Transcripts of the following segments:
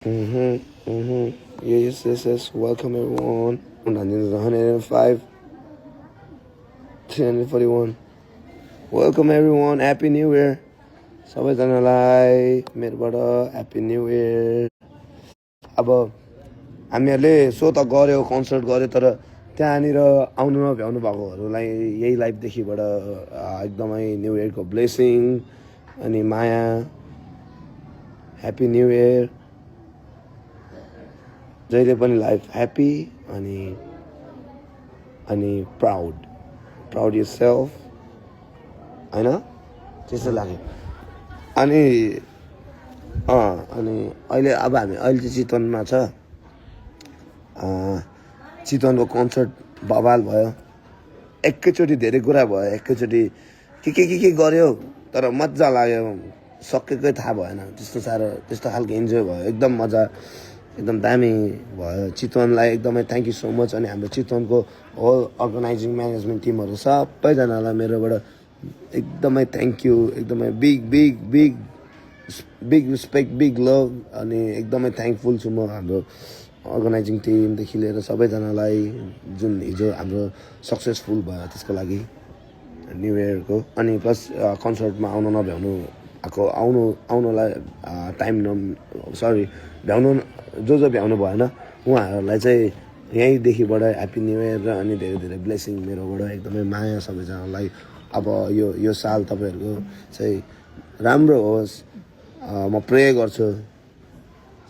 Yes, yes, yes. Welcome everyone. 105, 341. Welcome everyone. Happy New Year. सबैजनालाई मेरोबाट happy new year. अब हामीहरूले so त गऱ्यो, कन्सर्ट गऱ्यो, तर त्यहाँनिर आउनु नभ्याउनु भएकोहरूलाई यही लाइभदेखिबाट एकदमै न्यू इयरको ब्लेसिङ अनि माया। Happy new year. जहिले पनि लाइफ ह्याप्पी अनि अनि प्राउड यर सेल्फ होइन, त्यस्तो लाग्यो। अनि अनि अहिले अब हामी अहिले चाहिँ चितवनमा छ। चितवनको कन्सर्ट बवाल भयो, एकैचोटि धेरै कुरा भयो, एकैचोटि के गऱ्यो, तर मजा लाग्यो, सकेकै थाहा भएन। त्यस्तो साह्रो त्यस्तो खालको इन्जोय भयो, एकदम मजा, एकदम दामी भयो। चितवनलाई एकदमै थ्याङ्क यू सो मच। अनि हाम्रो चितवनको होल अर्गनाइजिङ म्यानेजमेन्ट टिमहरू सबैजनालाई मेरोबाट एकदमै थ्याङ्क यू, एकदमै big big big big respect, big love. अनि एकदमै थ्याङ्कफुल छु म हाम्रो अर्गनाइजिङ टिमदेखि लिएर सबैजनालाई, जुन हिजो हाम्रो सक्सेसफुल भयो त्यसको लागि न्यु इयरको। अनि प्लस कन्सर्टमा आउनु नभ्याउनु आएको, आउनुलाई टाइम भ्याउनु जो भ्याउनु भएन उहाँहरूलाई चाहिँ यहीँदेखिबाट ह्याप्पी न्यु इयर र अनि धेरै धेरै ब्लेसिङ मेरोबाट, एकदमै माया सबैजनालाई। अब यो साल तपाईँहरूको चाहिँ राम्रो होस्, म प्रे गर्छु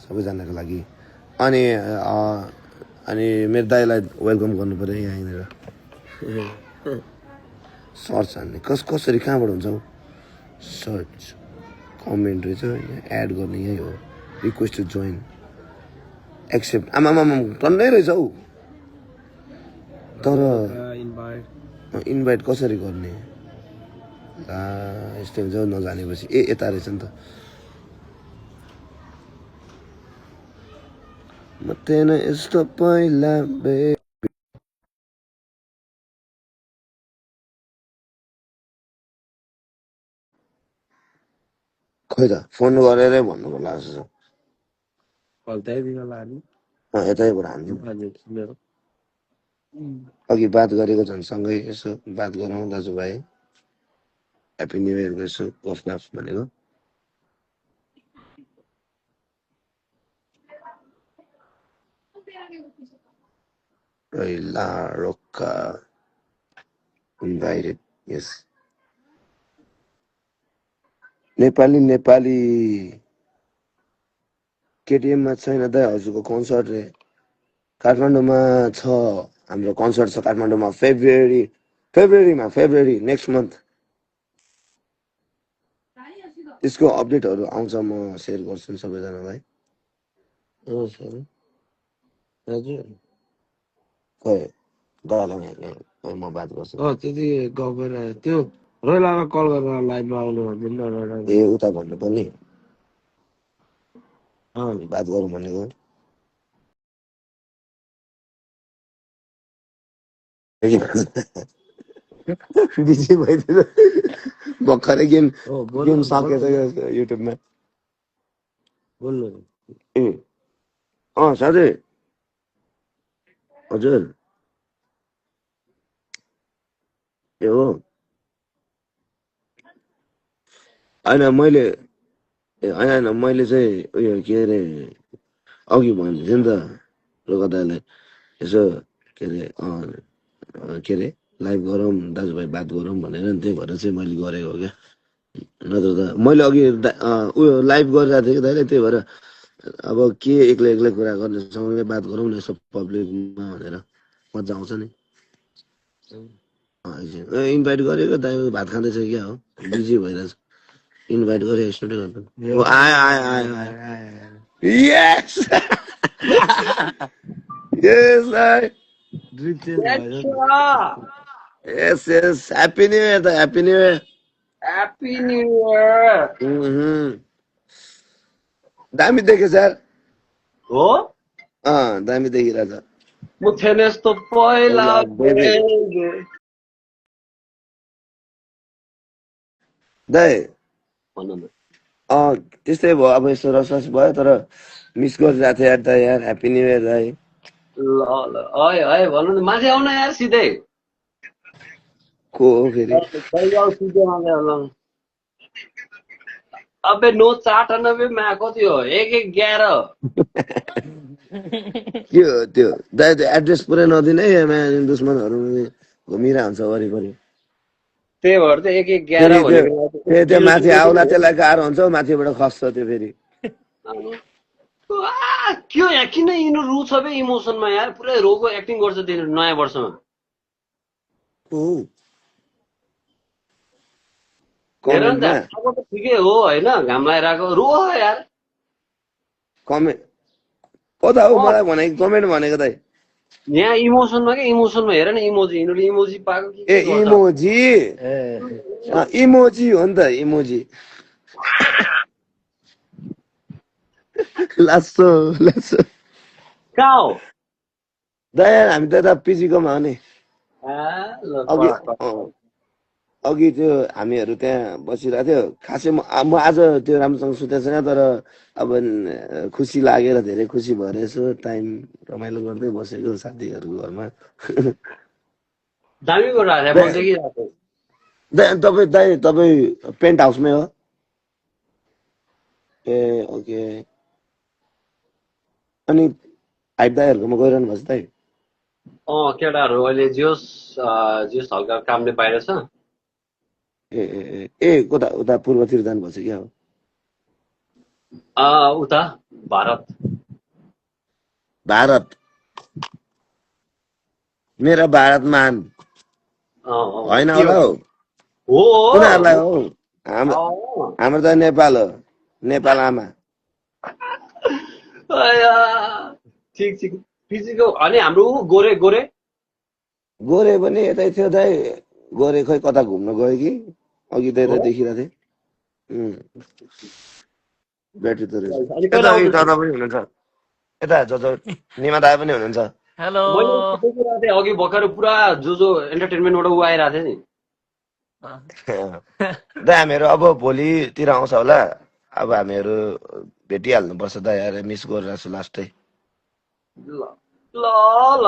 सबैजनाको लागि। अनि अनि मेरो दाइलाई वेलकम गर्नु पऱ्यो यहाँनिर। सर्च हान्ने कसरी कहाँबाट हुन्छ हौ? सर्च कमेन्ट रहेछ, एड गर्ने यही हो। Request to join, accept. आमामा टन्नै रहेछ हौ। तर इन्भाइट कसरी गर्ने? यस्तो हुन्छ नजानेपछि। यता रहेछ नि त। म तेन यस्तो पहिला खोइ त फोन गरेरै भन्नु पर्ला जस्तो छ। यतैबाट हान्छु। अघि बात गरेको झन् सँगै यसो बात गरौँ दाजुभाइ, ह्याप्पी न्यु इयरको यसो गफ गफ भनेको। पहिला रोक्का इन्भाइटेड, यस। नेपाली केटिएममा छैन दाइ हजुरको कन्सर्ट रे। काठमाडौँमा छ, हाम्रो कन्सर्ट छ काठमाडौँमा फेब्रुअरी नेक्स्ट मन्थ। त्यसको अपडेटहरू आउँछ, म सेयर गर्छु नि सबैजनालाई। खै म बात गर्छु। त्यति गफेर त्यो रोइलामा कल गरेर लाइभमा आउनु भन्दैन। ए उता भन्नुपर्ने, बात गरौँ भनेको। बिजी भइदियो भर्खरै गेम सकेछ युट्युबमा। बोल्नु साथै हजुर ए हो होइन मैले होइन मैले चाहिँ उयो के अरे अघि भन्दै थिएँ नि त रोका दाइलाई, यसो के अरे लाइभ गरौँ दाजुभाइ बात गरौँ भनेर नि, त्यही भएर चाहिँ मैले गरेको हो क्या। नत्र त मैले अघि उयो लाइभ गरिरहेको थिएँ कि दाइले, त्यही भएर अब के एक्लै कुरा गर्ने, सँगै बात गरौँ न यसो पब्लिकमा भनेर मजा आउँछ नि। इन्भाइट गरेको दाइ भात खाँदैछ क्या हो, बिजी भइरहेछ। इन्भाइट गरे एकचोटि गर्दा यस यस ड्रिम चेन्ज भयो। यस यस ह्याप्पी न्यु इयर त happy new year. Happy New Year! दामी देखेछ यार। हो दामी देखिरहेछ। म थिएन यस्तो पहिला दाइ त्यस्तै भयो, अब यस्तो रसरस भयो, तर मिस गरिरहेको थियो यार त यार ह्याप्पी न्यु इयर दाइ ल ल है भन्नु न माथि आउन यार सिधै को हो फेरि भाइ आऊ सिधै माथि आऊ ल अबे नो 98 मा कति हो 1111 के हो त्यो दाइ त्यो एड्रेस पुरै नदिने है यहाँ दुश्मनहरू घुमिरहेको हुन्छ वरिपरि त्यही भएर त 1111 फेरि त्यो भनेको फेरि त्यो माथि आउला त्यसलाई गाह्रो हुन्छ हौ माथिबाट खस्छ त्यो फेरि के हो यहाँ किन यिनीहरू रु छ बे इमोसनमा यार पुरै रोगको एक्टिङ गर्छ तिनीहरू नयाँ वर्षमा हेर नि त कमेन्टमा अब त ठिकै हो होइन घाम लगाइरहेको रो यार कमेन्ट कता हो अँ मलाई भनेको कमेन्ट भनेको दाइ यहाँ इमोसनमा के इमोसनमा हेर न इमोजी यिनीहरूले इमोजी पाएको ए के गर्छ इमोजी इमोजी हो नि त इमोजी लासो लासो कहाँ हो दाइ यार हामी त यता पिजीकोमा हो नि ल अघि पढ अघि त्यो हामीहरू त्यहाँ बसिरहेको थियो खासै म आज त्यो राम्रोसँग सुतेको छैन तर अब खुसी लागेर धेरै खुसी भएर यसो टाइम रमाइलो गर्दै बसेको साथीहरूको घरमा दामी गरिरहेको थियो मैले देखिरहेको तपाईँ पेन्ट हाउसमै हो ए ओके अनि हाइप दाईहरूकोमा गइरहनु भएको छ दाइ केटाहरू अहिले जियोस् जियोस् हल्का कामले बाहिर छ ए ए ए ए कता उता पूर्वतिर जानुभएको छ क्या हो उता भारत भारत मेरा भारत मान होइन होला हौ हो उनीहरूलाई हो हाम्रो अँ। हाम्रो त नेपाल हो नेपाल आमा आया, ठिक ठिक पिजीको अनि हाम्रो ऊ गोरे गोरे गोरे पनि यतै थियो दाइ गोरे खोइ कता घुम्न गयो कि अघि त यता देखिरहेको थिएँ ब्याट्री त रहेछ अनि यता कहिले दादा पनि हुनुहुन्छ यता निमा दादा पनि हुनुहुन्छ हेलो मैले देखिरहेको थिएँ अघि भर्खर पुरा जो एन्टरटेनमेन्टबाट ऊ आइरहेको थियो नि दाइ हामीहरू अब भोलितिर आउँछ होला अब हामीहरू भेटिहाल्नुपर्छ दाइ यार मिस गरिरहेको छु लास्टै ल ल ल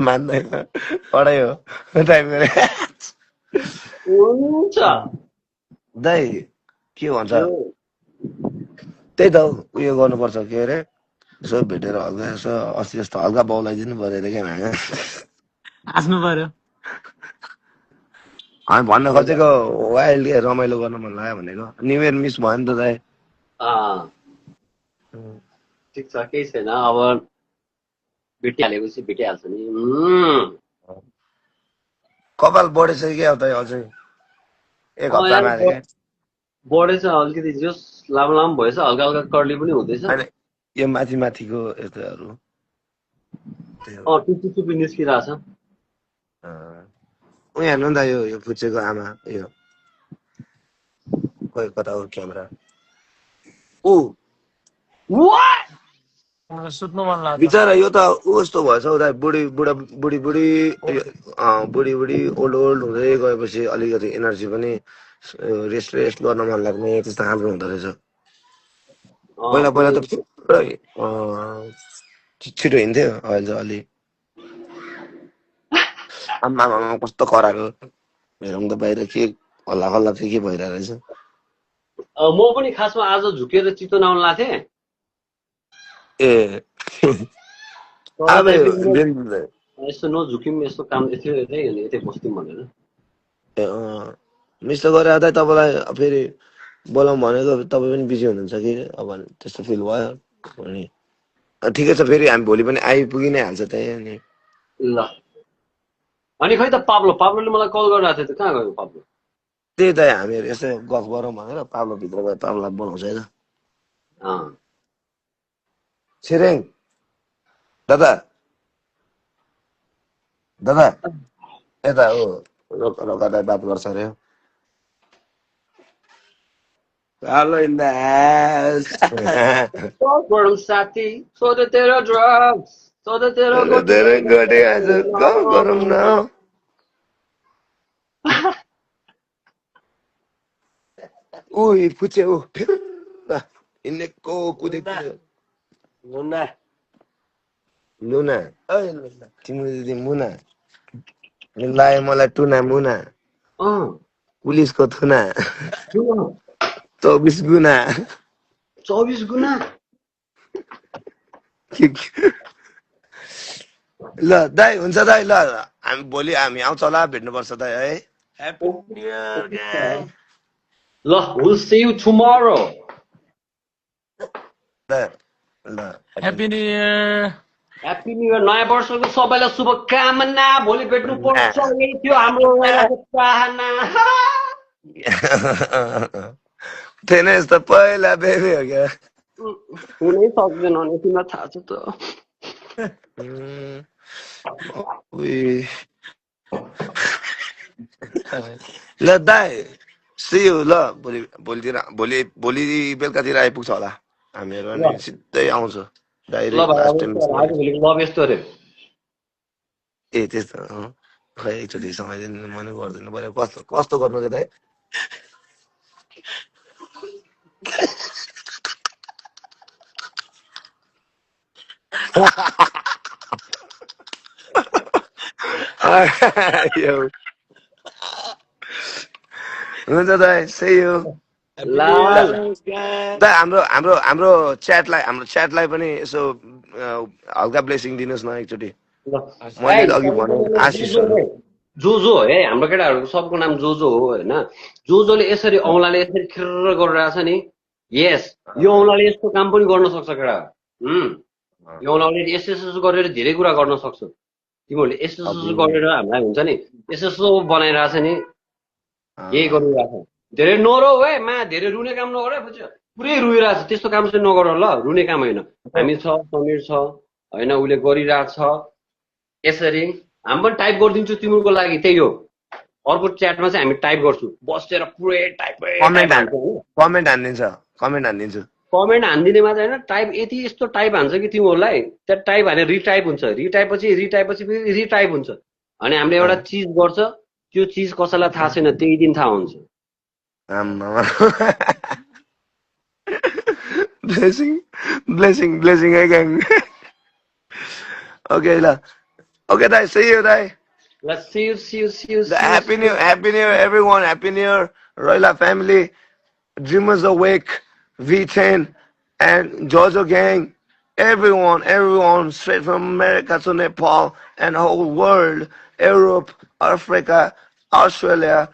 मान्दैन पढाइ हो दाइ मेरो हुन्छ दाइ के भन्छ त्यही त उयो गर्नुपर्छ के अरे यसो भेटेर हल्का यसो अस्ति जस्तो हल्का बाउलाइदिनु पऱ्यो अरे क्या भाँगा हाँस्नु पर्यो हामी भन्न खोजेको वाइल्ड रमाइलो गर्न मन लाग्यो भनेको न्यु इयर मिस भयो नि त दाइ ठिक छ केही छैन अब भेटिहालेपछि भेटिहाल्छ नि कपाल बढेछ कि क्या हो दाइ अझै एक हप्तामा अरे क्या बढेछ अलिकति जोस लामो लामो भएछ हल्का हल्का कर्ली पनि हुँदैछ होइन यो माथि माथिको यस्तोहरू टुप्पी टुप्पी निस्किरहेछ उयो हेर्नु नि त यो फुच्चेको आमा यो खोइ कता हो क्यामेरा ऊ सुत्नु मन लाग्छ बिचरा यो त ऊ जस्तो भएछ हौ दाइ बुढी बुढी ओल्ड हुँदै गएपछि अलिकति एनर्जी पनि रेस्ट गर्न मन लाग्ने त्यस्तो खालको हुँदो रहेछ पहिला पहिला त पुरै छिटो हिँड्थ्यो अहिले चाहिँ अलि आमा कस्तो कराएको हेरौँ त बाहिर के हल्ला खल्ला चाहिँ के भइरहेको रहेछ म पनि खासमा आज झुकेर चितवन आउनु लाग्थेँ ए अब यस्तो नझुक्यौँ यस्तो काम थियो यतै बस्थ्यौँ भनेर मिस त गरेर दाइ तपाईँलाई फेरि बोलाउँ भनेको तपाईँ पनि बिजी हुनुहुन्छ कि अब त्यस्तो फिल भयो अनि ठिकै छ फेरि हामी भोलि पनि आइपुगि नै हाल्छ त्यही अनि ल अनि खै त पाब्लोले मलाई कल गरिरहेको थियो त कहाँ गयो पाब्लो त्यही त हामीहरू यसो गफ गरौँ भनेर पाब्लो भित्र गएर पाब्लोलाई बोलाउँछ है त छिरेङ दादा यता हो रोका दाइ बात गर्छ अरे Hello in the house. गरौँ साथी सोधे तेरो ड्रग्स सोधे तेरो धेरै गरे आज कम गरौँ न ऊ फुचे ऊ हिँडेको कुदेको मुन्ना लुना ओइ लुना तिम्रो दिदी मुना लायो मलाई टुना मुना अँ पुलिसको थुना किन? 24 गुना 24 गुना के- ल दाइ हुन्छ दाइ ल हामी आउँछ होला भेट्नुपर्छ दाइ है ह्याप्पी न्यु इयर ग्याङ ल we'll see you tomorrow ल happy new year happy new year नयाँ वर्षको सबैलाई शुभकामना भोलि भेट्नु पर्छ यही थियो हाम्रो बेलाको चाहना थिएन यस्तो पहिला बेबी हो क्या हुनै सक्दैन नि तिमीलाई थाहा छ त उही। ल दाइ सी यु ल भोलि बेलुकातिर आइपुग्छ होला हामीहरू अनि सिधै आउँछ ल डाइरेक्ट भाइ लास्ट अब टाइम आज भोलिको लभ यस्तो अरे ए त्यस्तो खै एकचोटि समाइदिनु मन गर्दिनु पर्यो कस्तो कस्तो गर्नु के दाइ यो हुन्छ दाइ सी यु ल दाइ हाम्रो च्याटलाई पनि यसो हल्का ब्लेसिङ दिनुहोस् न एकचोटि मैले अघि भने आशिषहरू जोजो है हाम्रो केटाहरूको सबको नाम जोजो हो होइन जोजोले यसरी औँलाले यसरी खिर्र गरिरहेछ नि यस यो औँलाले यस्तो काम पनि गर्न सक्छ केटा यो औँलाले यस्तो यस्तो गरेर धेरै कुरा गर्न सक्छ तिमीहरूले यस्तो यस्तो गरेर हामीलाई हुन्छ नि यस्तो यस्तो बनाइरहेछ नि यही गरिरहेछ धेरै नरौ है मा धेरै रुने काम नगर है बुझ्यो पुरै रुइरहेछ त्यस्तो काम चाहिँ नगर ल रुने काम होइन हामी छ समीर छ होइन उसले गरिरहेछ यसरी हामी पनि टाइप गरिदिन्छु तिमीहरूको लागि त्यही हो अर्को च्याटमा चाहिँ हामी टाइप गर्छु बसेर पुरै टाइप कमेन्ट हानिदिन्छु कमेन्ट हानिदिने मात्रै होइन टाइप यति यस्तो टाइप हान्छ कि तिमीहरूलाई त्यहाँ टाइप हाने रिटाइप हुन्छ रिटाइप पछि फेरि रिटाइप हुन्छ अनि हामीले एउटा चिज गर्छ त्यो चिज कसैलाई थाहा छैन त्यही दिन थाहा हुन्छ blessing again. Okay, la. Okay, dai. See you, dai. Let's see you. Happy New Year, everyone. Happy New Year, Royla family, Dreamers Awake, V10, and Jojo Gang. Everyone, straight from America to Nepal and whole world, Europe, Africa, Australia,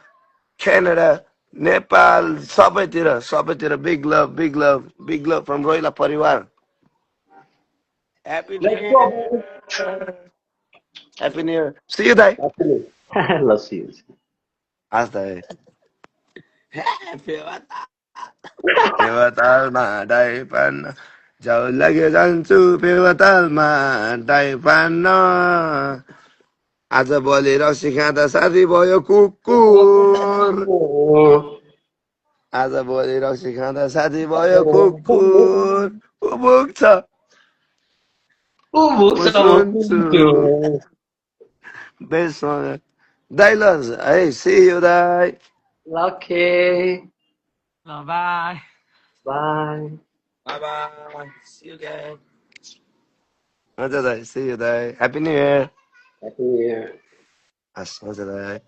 Canada, Nepal, सबैतिर big love from Royla परिवार. Happy New Year. Happy New Year. See you, Dai. Let's see you. Hasta. पेवातालमा डाइ पान्न जाउ लाग्यो जान्छु पेवातालमा डाइ पान्न आज भोलि रक्सी खाँदा साथी भयो कुकुर आज भोलि रक्सी खाँदा साथी भयो कुकुर उभुक्छ दाइ ल है सी यु दाइ Okay. Bye. Bye. Bye. See you again. हुन्छ दाइ सी यु दाइ happy new year Happy New Year. हस् हुन्छ दाइ